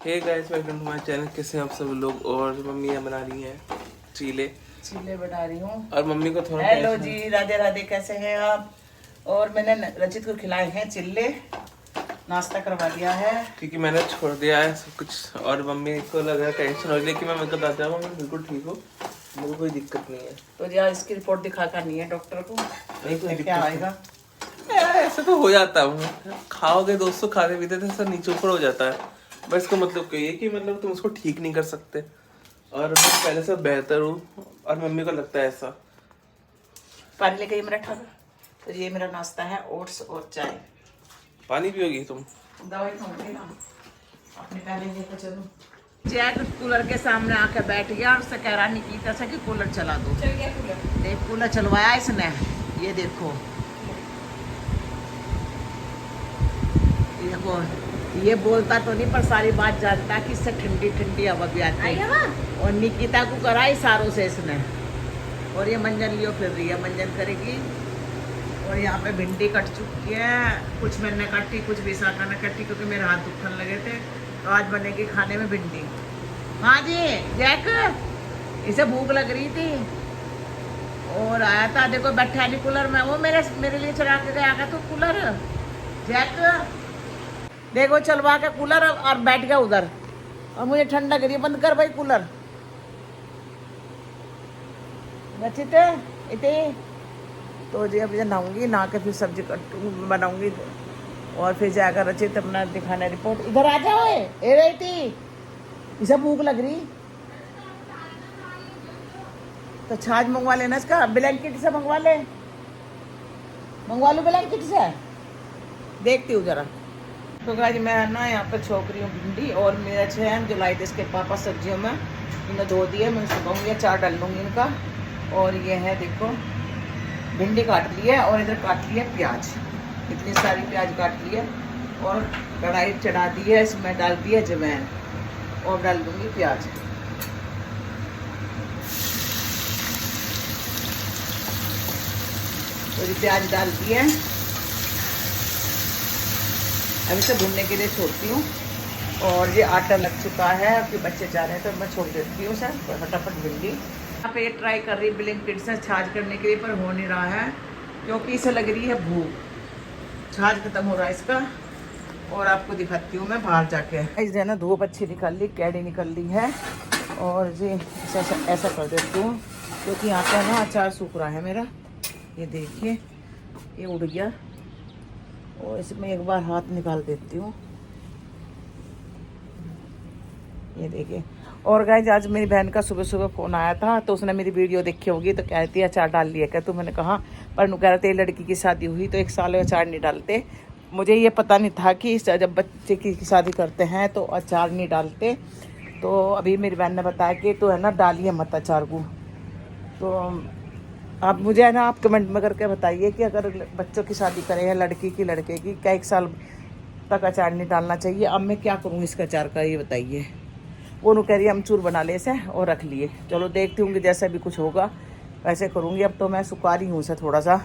Hey guys, welcome to my channel. कैसे हैं आप सब लोग। और मम्मी बना रही हैं चीले बना रही हूँ। और मम्मी को थोड़ा हेलो जी, राधे राधे, कैसे हैं आप। और मैंने रचित को खिलाए हैं चिल्ले, नाश्ता करवा दिया है क्योंकि मैंने छोड़ दिया है सब कुछ। और मम्मी को लगा टेंशन हो, लेकिन मैं बताता जाऊँ मैं बिल्कुल ठीक हूँ, मुझे कोई दिक्कत नहीं है। तो यार इसकी रिपोर्ट दिखा कर नहीं है डॉक्टर को, नहीं कोई क्या आएगा। यार ऐसे तो हो जाता है, खाओगे दोस्तों, खाते पीते तो सब नीचे ऊपर हो जाता है। बस इसका मतलब ये कि मतलब तुम उसको ठीक नहीं कर सकते, और मैं पहले से बेहतर हूँ और मम्मी को लगता है ऐसा। पानी लेके मेरा ठग। तो ये मेरा नाश्ता है, ओट्स और चाय। पानी पियोगी तुम? दवाई खाऊंगी ना, अपने पहले लेकर चलूं। जैक कूलर के सामने आके बैठ गया और उससे कह रहा निकिता से कि कूलर चला दो। चल गया कूलर। देख कूलर चलवाया इसने, ये देखो ये बोलता तो नहीं पर सारी बात जानता है कि इससे ठंडी ठंडी हवा भी आती है। और निकिता को करा इशारों से इसने। और ये मंजन लियो फिर रही है, मंजन करेगी। और यहाँ पे भिंडी कट चुकी है, कुछ मैंने काटी कुछ विशाखा ने काटी, क्योंकि मेरे हाथ दुखने लगे थे। तो आज बनेगी खाने में भिंडी। हाँ जी जैक, इसे भूख लग रही थी और आया था। देखो बैठा नहीं कूलर में, वो मेरे लिए चला के गया था तो कूलर। जैक देखो चलवा के कूलर और बैठ गया उधर, और मुझे ठंड लग रही है। बंद कर भाई कूलर। रचित इतने तो जी अब नहाऊंगी, नहा के फिर सब्जी बनाऊंगी और फिर जाकर रचित अपना दिखाना रिपोर्ट। इधर आ जाओ, ए रही थी इसे भूख लग रही तो छाछ मंगवा लेना, इसका ब्लैंकेट से मंगवा लो ब्लैंकेट से। देखती हूँ जरा। तो गाइस मैं ना यहाँ पर छोक रही हूँ भिंडी, और मेरा चैन जो लाए थे इसके पापा सब्जियों में, इन्हें धो दिया। मैं सुखाऊंगी, अचार डाल लूँगी इनका। और ये है देखो भिंडी काट ली है, और इधर काट लिया प्याज, इतनी सारी प्याज काट ली है। और कढ़ाई चढ़ा दी है, इसमें डाल दिया अजवाइन और डाल दूँगी प्याज। तो ये प्याज डाल दिए, अब इसे भूनने के लिए छोड़ती हूँ। और ये आटा लग चुका है, आपके बच्चे जा रहे हैं तो मैं छोड़ देती हूँ सर फटाफट भिंडी। यहाँ पे ट्राई कर रही ब्लिंकिट से छाछ करने के लिए, पर हो नहीं रहा है क्योंकि इसे लग रही है भूख। छाछ खत्म हो रहा है इसका। और आपको दिखाती हूँ मैं बाहर जाके। इस ना धूप अच्छी निकल ली, कैडी निकल ली है। और जी ऐसा कर देती हूँ, क्योंकि यहाँ पे ना अचार सूख रहा है मेरा। ये देखिए ये उड़ गया, और इसमें एक बार हाथ निकाल देती हूँ। ये देखिए। और गाइस आज मेरी बहन का सुबह सुबह फ़ोन आया था, तो उसने मेरी वीडियो देखी होगी, तो कहती है अचार डाल लिया क्या। तो मैंने कहा, पर नु कह रहे थे लड़की की शादी हुई तो 1 साल में अचार नहीं डालते। मुझे ये पता नहीं था कि जब बच्चे की शादी करते हैं तो अचार नहीं डालते। तो अभी मेरी बहन ने बताया कि तो है ना डालिए मत अचार को। तो आप मुझे है ना आप कमेंट में करके बताइए कि अगर बच्चों की शादी करें या लड़की की लड़के की, क्या 1 साल तक अचार नहीं डालना चाहिए। अब मैं क्या करूँ इसका अचार का, ये बताइए। वो नु कह रही है अमचूर बना ले इसे और रख लिए। चलो देखती हूँ जैसा भी कुछ होगा वैसे करूँगी। अब तो मैं सुखा रही हूँ इसे थोड़ा सा,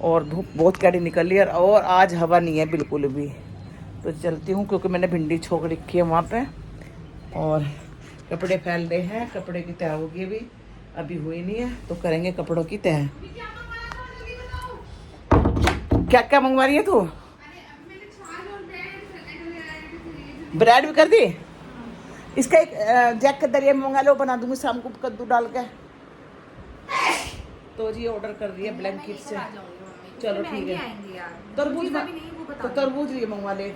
और धूप बहुत कड़ी निकल रही है, और आज हवा नहीं है बिल्कुल भी। तो चलती हूँ, क्योंकि मैंने भिंडी छोक रखी है वहाँ पे। और कपड़े फैल रहे हैं, कपड़े की तह होगी अभी हुई नहीं है, तो करेंगे कपड़ों की तह। क्या क्या मंगवा रही है तू? ब्रेड भी कर दी। इसका एक जैक के दरिया में मंगा लो, बना दूंगी शाम को कद्दू डाल के। तो जी ऑर्डर कर रही है ब्लैंकेट से। चलो ठीक है। तरबूज तो तरबूज ये मंगवा ले।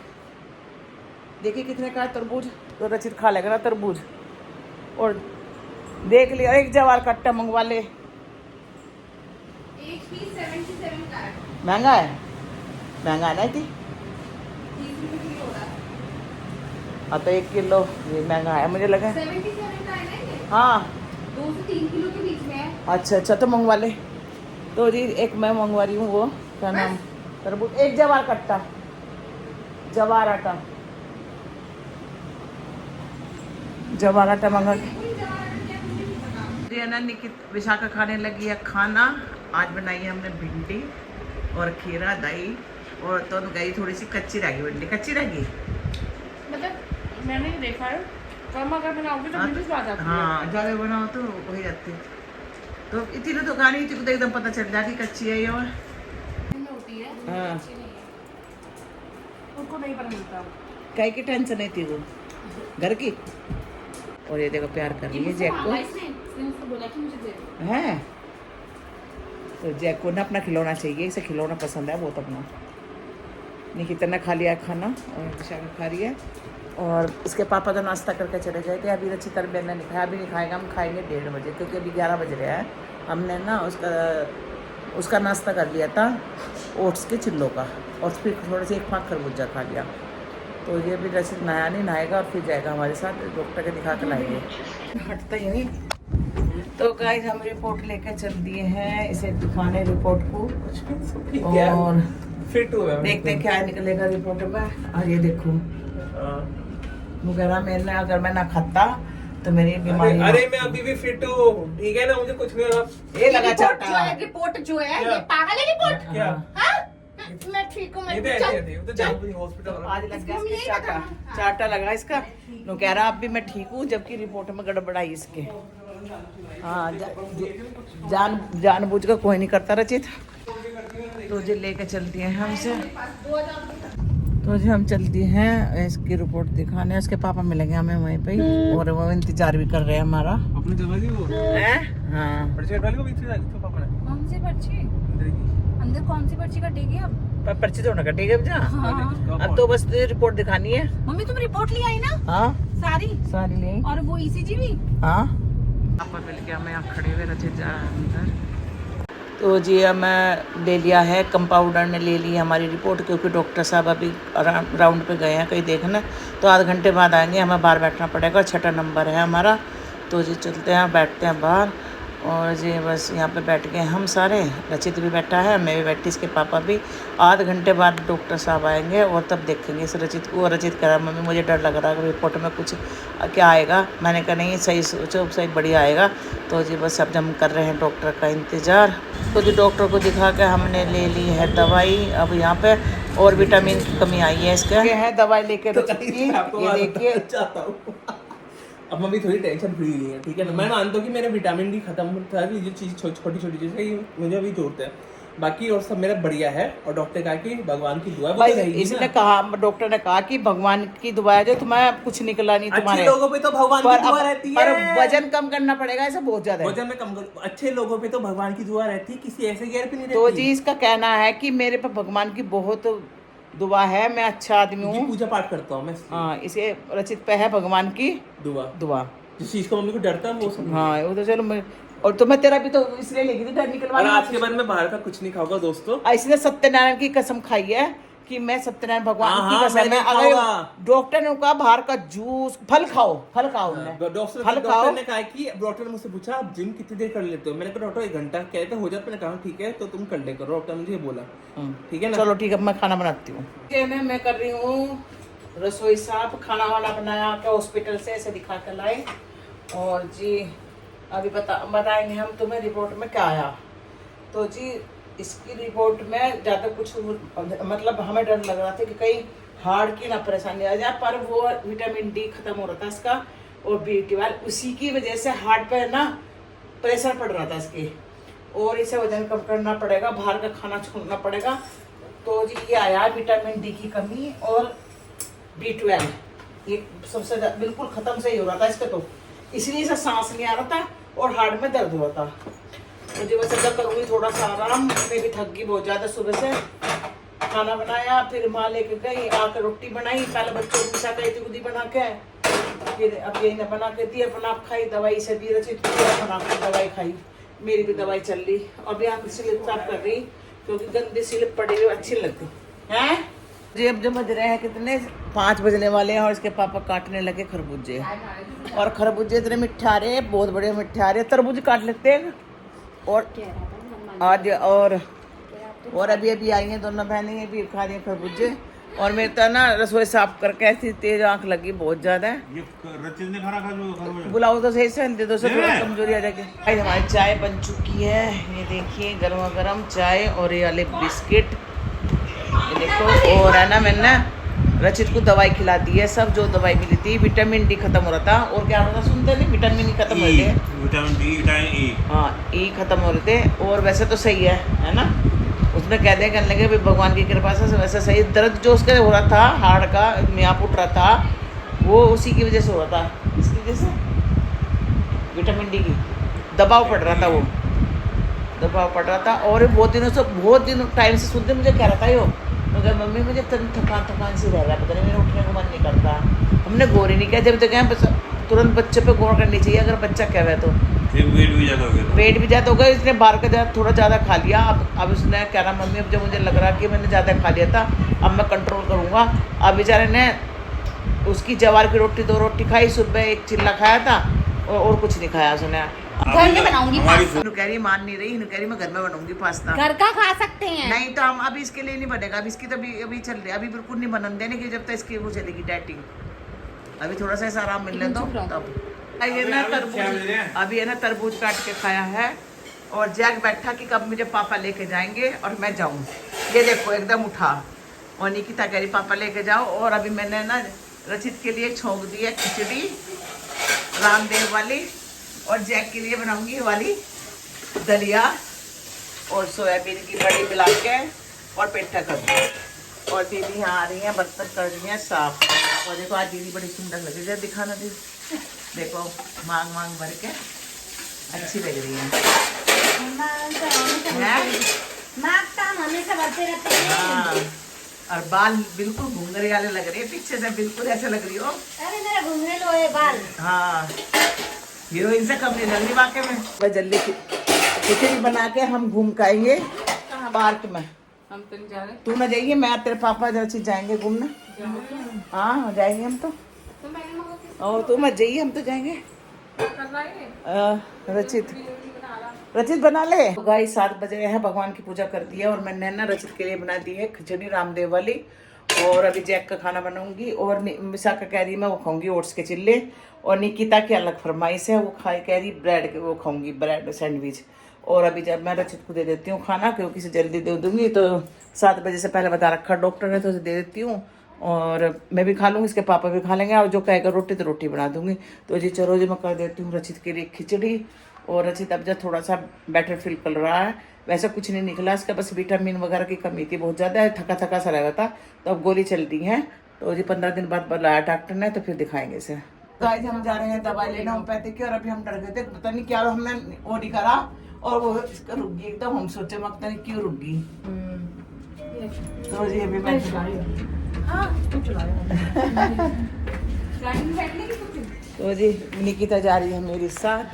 देखिए कितने का है तरबूज, तो रचित खा लेगा ना तरबूज। और देख लिया, एक जवार कट्टा मंगवा ले। एक पीस 77 का है। महंगा है, महंगा है ना थी। 30 रुपए किलो होगा। हाँ तो 1 किलो ये महंगा है, मुझे लगा। 77 का है ना ये? हाँ 2 से 3 किलो के बीच में है। अच्छा अच्छा, तो मंगवा ले। तो जी एक मैं मंगवा रही हूँ, वो क्या नाम, तरबूज। एक जवार कट्टा, जवार आटा, जवार आटा मंगा के। विशाखा खाने लगी है खाना। आज बनाई है हमने भिंडी और खीरा दही, और तो गई थोड़ी सी कच्ची रह गई भिंडी। कच्ची रह गई मतलब मैंने नहीं देखा है, कम अगर बनाओगे तो मुझे स्वाद आता है। हाँ ज़्यादा बनाओ तो हो ही जाती है। तो इतनी तो खानी थी तो एकदम पता चल जाए कि कच्ची है ये। और होती है हाँ अच्छी नहीं है, उनको नहीं बना मिलता। कहीं की टेंशन नहीं थी वो घर की। और ये देखो प्यार कर रही है जैक को, इसने उसको बोला कि मुझे दे दो। है तो जैक को ना अपना खिलौना चाहिए, इसे खिलौना पसंद है बहुत अपना। नहीं कितना खा लिया खाना और दिशा में खा रही है। और इसके पापा तो नाश्ता करके चले गए थे, अभी अच्छी तरह मैंने नहीं खाया, अभी नहीं खाएगा, हम खाएंगे 1:30 बजे क्योंकि अभी 11 बज रहे हैं। हमने ना उसका नाश्ता कर लिया था ओट्स के चिल्लों का, और फिर थोड़े से 1 फाँक खरबूजा खा लिया। तो ये भी रसीद नया नहीं नहाएगा और फिर जाएगा हमारे साथ, डॉक्टर के दिखा कर लाएंगे। हटता ही नहीं। तो गाइस हम रिपोर्ट लेकर चल दिए हैं इसे दिखाने रिपोर्ट को, और फिट हुआ है देखते हैं क्या निकलेगा रिपोर्ट में। और ये देखो वगैरह मैंने अगर मैं ना खाता तो मेरी बीमारी। अरे मैं अभी भी फिट हूँ, ठीक है ना, मुझे कुछ नहीं होगा। ये लगा रिपोर्ट जो चाटा है, रिपोर्ट जो है ये पागल है रिपोर्ट। क्या हाँ? मैं ठीक हूँ, ये तो मैं ऐसे चल- थी, वो तो जाऊँ हॉस्पिटल। आज लग गया इसको इसके यही चाटा, बताना। चाटा लगा इसका। नो कह रहा अब भी मैं ठीक हूँ, जबकि रिपोर्ट में गड़बड़ाई इसके। हाँ जानबूझ कर कोई नहीं करता रचित। तो जी लेके चलती हैं हमसे, तो जी हम चलती हैं इसकी रिपोर्ट दिखाने। उसके पापा मिलेंगे हमें वहीं पे ही, और वो इंतजार भी कर रहे हैं हमारा। अपनी जगह थी वो हैं? हाँ पर्ची कटवा ली वो पीछे जाके तो पापा ने कौन सी पर्ची? अंदर की। अंदर कौन सी पर्ची कटेगी अब? पर पर्ची तो ना कटेगी अब। जा हाँ। अब तो बस रिपोर्ट दिखानी है। मम्मी तुम रिपोर्ट ले आई ना हाँ सारी, सारी ले। और वो ईसीजी भी। हाँ पापा मिल गया, मैं यहाँ खड़े हुए रचित जा रहा है अंदर। तो जी अब मैं ले लिया है, कंपाउंडर ने ले ली हमारी रिपोर्ट, क्योंकि डॉक्टर साहब अभी राउंड पे गए हैं कहीं देखना, तो आधे घंटे बाद आएंगे। हमें बाहर बैठना पड़ेगा, 6ठा नंबर है हमारा। तो जी चलते हैं, बैठते हैं बाहर। और जी बस यहाँ पे बैठ गए हम सारे, रचित भी बैठा है, मैं भी बैठी, इसके पापा भी। आधे घंटे बाद डॉक्टर साहब आएंगे और तब देखेंगे इस रचित को। और रचित कह रहा है मम्मी मुझे डर लग रहा है रिपोर्ट में कुछ क्या आएगा। मैंने कहा नहीं सही सोचो, सही बढ़िया आएगा। तो जी बस अब हम कर रहे हैं डॉक्टर का इंतज़ार। तो जी डॉक्टर को दिखा के हमने ले ली है दवाई अब यहाँ पे, और विटामिन की कमी आई है इसका। ये है दवाई लेके रचित की, ये देखिए। चाहता हूँ अब मम्मी थोड़ी टेंशन फ्री हुई है, ठीक है ना। मैं मानता हूँ कि मेरा विटामिन डी खत्म था, ये चीज छोटी छोटी चीज है, ये मुझे अभी जरूरत है। बाकी और सब मेरा बढ़िया है। और डॉक्टर कहा कि भगवान की दुआ भाई इसने कहा, डॉक्टर ने कहा कि भगवान की दुआ है जो तुम्हें कुछ निकला नहीं तुम्हारे। अच्छे लोगों पे तो भगवान की दुआ रहती है, पर वजन कम करना पड़ेगा, ऐसा बहुत ज्यादा है। वजन में कम कर, अच्छे लोगों पे तो भगवान की दुआ रहती है, किसी ऐसे गैर पे नहीं रहती। तो जी इसका कहना है कि मेरे पे भगवान की बहुत दुआ है, मैं अच्छा आदमी हूँ, पूजा पाठ करता हूँ मैं। हाँ इसे रचित पे है भगवान की दुआ। जिस चीज को मम्मी को डरता है वो सब। हाँ वो तो चलो मैं, और तुम्हें तेरा भी तो इसलिए लेगी थी डर निकलवा। आज के बाद मैं बाहर का कुछ नहीं खाऊंगा दोस्तों। इसने सत्यनारायण की कसम खाई है कि मैं सत्यनारायण भगवान हाँ, की कसम मैं है। नहीं अगर डॉक्टर ने कहा बाहर का जूस, फल खाओ फल खाओ, डॉक्टर ने कहा कि डॉक्टर ने मुझसे पूछा आप जिम कितनी देर कर लेते हो। मैंने कहा डॉक्टर 1 घंटा कहते हो जाता। मैंने कहा ठीक है तो तुम कर ले करो, डॉक्टर ने मुझे बोला ठीक है ना। चलो ठीक है मैं खाना बनाती हूँ। मैं कर रही हूँ रसोई साफ, खाना वाला बनाया के हॉस्पिटल से ऐसे दिखा कर लाई। और जी अभी बताएंगे हम तुम्हें रिपोर्ट में क्या आया। तो जी इसकी रिपोर्ट में ज़्यादा कुछ मतलब हमें डर लग रहा था कि कहीं हार्ट की ना परेशानी आ जाए, पर वो विटामिन डी खत्म हो रहा था इसका, और B12 उसी की वजह से हार्ट पे ना प्रेशर पड़ रहा था इसके, और इसे वजन कम करना पड़ेगा, बाहर का खाना छोड़ना पड़ेगा। तो जी ये आया विटामिन डी की कमी और B12, ये सबसे बिल्कुल ख़त्म सही हो रहा था इसका, तो इसलिए इसे सांस नहीं आ रहा था और हार्ट में दर्द हो रहा था। मुझे बस अगर करूँगी थोड़ा सा आराम, मैं भी थक गई बहुत ज़्यादा सुबह से। खाना बनाया, फिर माँ लेके गई, आकर रोटी बनाई, पहले बच्चों को मिसा गई थी खुदी बना के, फिर अब यही ने बना के दी, अपना आप खाई, दवाई से भी रचित बना के दवाई खाई, मेरी भी दवाई चल रही। अब यहाँ स्लिप साफ कर रही क्योंकि गंदी स्लिप पड़ी हुई अच्छी लगती है। जी अब जो बज रहे हैं कितने, 5 बजने वाले हैं, और इसके पापा काटने लगे खरबूजे, और खरबूजे इतने मिठे आ रहे हैं, बहुत बड़े मिठे आ रहे हैं। तरबूज काट लेते हैं। और आज और अभी आई हैं दोनों बहनें, ये भी खा रही हैं खरबूजे। और मेरे तो ना रसोई साफ करके ऐसी तेज आंख लगी बहुत ज्यादा। बुलाओ तो सही से, दे दो से थोड़ा कमजोरी आ जाएगी। भाई हमारी चाय बन चुकी है, ये देखिए गर्मा गर्म चाय, और ये वाले बिस्किट ये देखो। और है ना मैंने रचित को दवाई खिला दी है, सब जो दवाई मिली थी। विटामिन डी खत्म हो रहा था और क्या हो रहा था सुनते नहीं, विटामिन ई खत्म हो रहे थे। विटामिन डी, विटामिन ई, हाँ ई खत्म हो रहे थे। और वैसे तो सही है ना, उसमें कह दे करने लगे भाई भगवान की कृपा से वैसे सही। दर्द जो उसका हो रहा था हार्ट का, यहाँ उठ रहा था, वो उसी की वजह से हो रहा था। इसकी वजह से विटामिन डी की दबाव पड़ रहा था, वो दबाव पड़ रहा था। और बहुत दिनों टाइम से सुनते मुझे कह रहा था यो, मगर मम्मी मुझे थकान सी रह रहा है, पता नहीं मेरे उठने को मन नहीं करता। हमने गौर ही नहीं किया, जब तक तुरंत बच्चे पे गौर करनी चाहिए अगर बच्चा क्या है तो। फिर वेट भी ज़्यादा हो गया, पेट भी ज़्यादा हो गया, इसने बाहर का थोड़ा ज़्यादा खा लिया। अब उसने कह रहा मम्मी अब जब मुझे लग रहा कि मैंने ज़्यादा खा लिया था, अब मैं कंट्रोल करूँगा। अब बेचारे ने उसकी जवार की रोटी 2 रोटी खाई, सुबह 1 चिल्ला खाया था और कुछ नहीं खाया उसने। घर में बनाऊंगी पास्ता। इन्हू कह रही मान नहीं रही, इन्हू कह रही मैं घर में बनाऊंगी पास्ता। घर का खा सकते हैं। नहीं तो हम अभी इसके लिए नहीं बनेगा, अभी इसकी तो अभी चल रही है, अभी बिल्कुल नहीं बनने देने की जब तक इसकी वो चलेगी डाइटिंग। अभी थोड़ा सा ऐसा आराम मिलने दो तब। ये ना तरबूज, अभी है ना तरबूज काट के खाया है और जैक बैठा कि कब मुझे पापा लेके जाएंगे और मैं जाऊं। ये देखो एकदम उठा और निकिता कह रही पापा लेके जाओ। और अभी मैंने ना रचित के लिए छोंक दी है खिचड़ी रामदेव वाली, और जैक के लिए बनाऊंगी वाली दलिया और सोयाबीन की बड़ी मिला के और पेठा करूँगी। और दीदी यहाँ आ रही हैं, बर्तन कर रही हैं साफ। और देखो आज दीदी बड़ी सुंदर लग रही है, दिखाना दीदी, देखो मांग भर के अच्छी लग रही है। हमेशा बढ़ते रहते हैं। हाँ, और बाल बिल्कुल घुंघरे वाले लग रहे हैं, पीछे से बिल्कुल ऐसे लग रही हो। अरे मेरा घूमने लो है बाल। हाँ हीरोइन से कम नहीं लग रही वाकई में। मैं जल्दी खिचड़ी बना के हम घूम के आएंगे पार्क में। हम तो नहीं जा रहे। तू ना जाइए, मैं तेरे पापा जरा चीज जाएंगे घूमने। हाँ जाएंगे हम तो। और तू मत जाइए, हम तो जाएंगे। रचित बना ले। तो गाइस 7 बजे है, भगवान की पूजा कर दी है और मैंने ना रचित के लिए बना दी है खिचड़ी रामदेव वाली। और अभी जैक का खाना बनाऊंगी और मिसाका कह रही मैं वो खाऊंगी ओट्स के चिल्ले। और निकिता की अलग फरमाइश है, वो कह रही ब्रेड के वो खाऊंगी, ब्रेड सैंडविच। और अभी जब मैं रचित को दे देती हूँ खाना, क्योंकि से जल्दी दे दूंगी तो 7 बजे से पहले बता रखा डॉक्टर ने, तो उसे दे देती हूँ। और मैं भी खा लूँगी, इसके पापा भी खा लेंगे, और जो कहेगा रोटी तो रोटी बना दूंगी। तो जी चलो जी मैं कर देती हूँ रचित के लिए खिचड़ी। और रचित अब जब थोड़ा सा बेटर फील कर रहा है, वैसा कुछ नहीं निकला इसका, बस विटामिन वगैरह की कमी थी बहुत ज़्यादा, थका सा लगा था। तो अब गोली चल रही है, तो जी 15 दिन बाद बुलाया डॉक्टर ने, तो फिर दिखाएंगे इसे। तो आज हम जा रहे हैं दवाई लेना होम्योपैथिक की, और अभी हम डर गए थे, पता नहीं क्या हमने ओडी करा और वो इसका रुक गई एकदम। हम सोचे पता नहीं क्यों रुक गई। तो जी अभी मैं तो जी निकिता जा रही है मेरे साथ,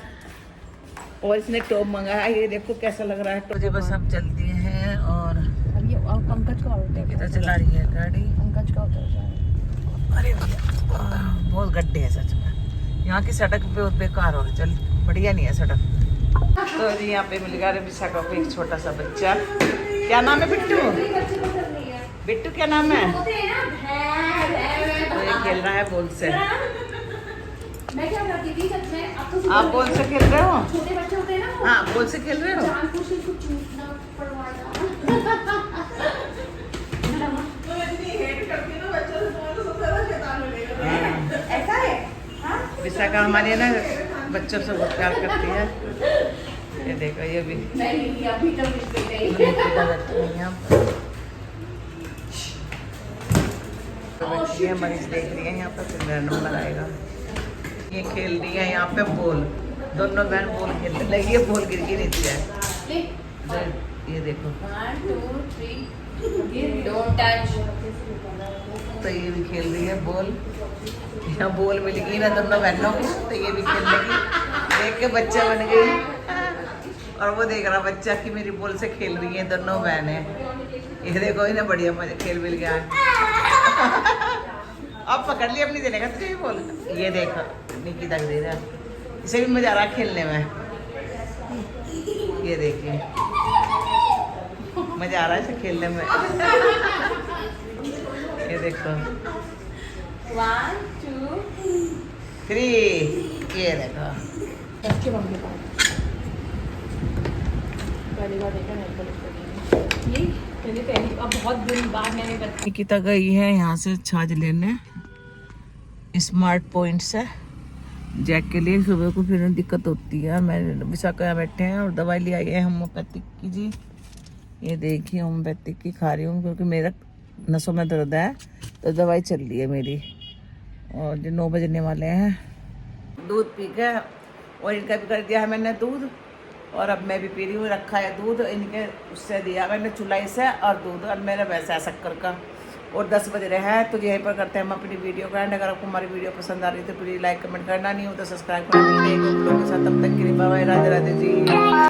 और इसने टॉप मंगाया, ये देखो कैसा लग रहा है। तो जी बस हम चलती हैं और अब ये पंकज का होता है। निकिता चला रही है गाड़ी। पंकज का होता है। अरे भैया बहुत गड्ढे हैं सच में, यहाँ की सड़क पे बहुत बेकार हो रही, चल बढ़िया नहीं है सड़क। तो जी यहाँ पे मिल गया विशाखा को एक छोटा सा बच्चा। क्या नाम है बिट्टू? बिट्टू क्या नाम है? तो ये खेल रहा है बॉल से। मैं क्या करती थी जब मैं अब तो आप बॉल से खेल रहे हो? छोटे बच्चे होते हैं ना, हाँ बॉल से खेल रहे हो। जानबूझ के कुछ चूटना पड़वाना। ऐसा है? हाँ? विशाखा हमारी ना बच्चों से बहुत प्यार करती है। ये देखो ये भी नहीं अभी तक नहीं गई। मरीज देख रही है यहाँ पे, फिर मेरा नंबर आएगा। ये खेल रही है यहाँ पे बॉल, दोनों बहन बॉल खेलने लगी है, बॉल गिर के नीचे है। ये देखो 1 2 3 डोंट टच। तो ये भी खेल रही है बॉल, यहाँ बॉल मिल गई ना दोनों बहनों को, तो ये भी खेल लगी, देख के बच्चा बन गई। और वो देख रहा बच्चा कि मेरी बॉल से खेल रही है दोनों बहनें। ये देखो इन्हें बढ़िया मजा खेल मिल गया। अब पकड़ लिया अपनी देने का तुझे बोल। ये देखो निकिता दे रहा, इसे भी मजा आ रहा खेलने में। ये देखिए मजा आ रहा है इसे खेलने में। ये देखो 1 2 3। ये देखो बच्चे मम्मी पास पहली बार देखा नहीं ये मैंने पहली अब बहुत दिन बाद मैंने निकिता गई है यहाँ से छाछ लेने स्मार्ट पॉइंट से जैक के लिए। सुबह को फिर दिक्कत होती है। मैं विशाखा यहाँ बैठे हैं और दवाई ले आई है होम्योपैथिक की जी। ये देखिए होम्योपैथिक की खा रही हूँ क्योंकि मेरा नसों में दर्द है तो दवाई चल रही है मेरी। और जो 9 बजने वाले हैं दूध पी के और इनका भी कर दिया है मैंने दूध और अब मैं भी पी रही हूँ। रखा है दूध इनके उससे दिया मैंने चुलाई से और दूध और मेरा वैसा है शक्कर का। और 10 बज रहे हैं तो यहीं पर करते हैं हम अपनी वीडियो का एंड। अगर आपको हमारी वीडियो पसंद आ रही है तो प्लीज़ लाइक कमेंट करना, नहीं हो तो सब्सक्राइब करना। मिलते हैं एक और वीडियो के साथ, तब तक के लिए बाय बाय, राधे राधे जी।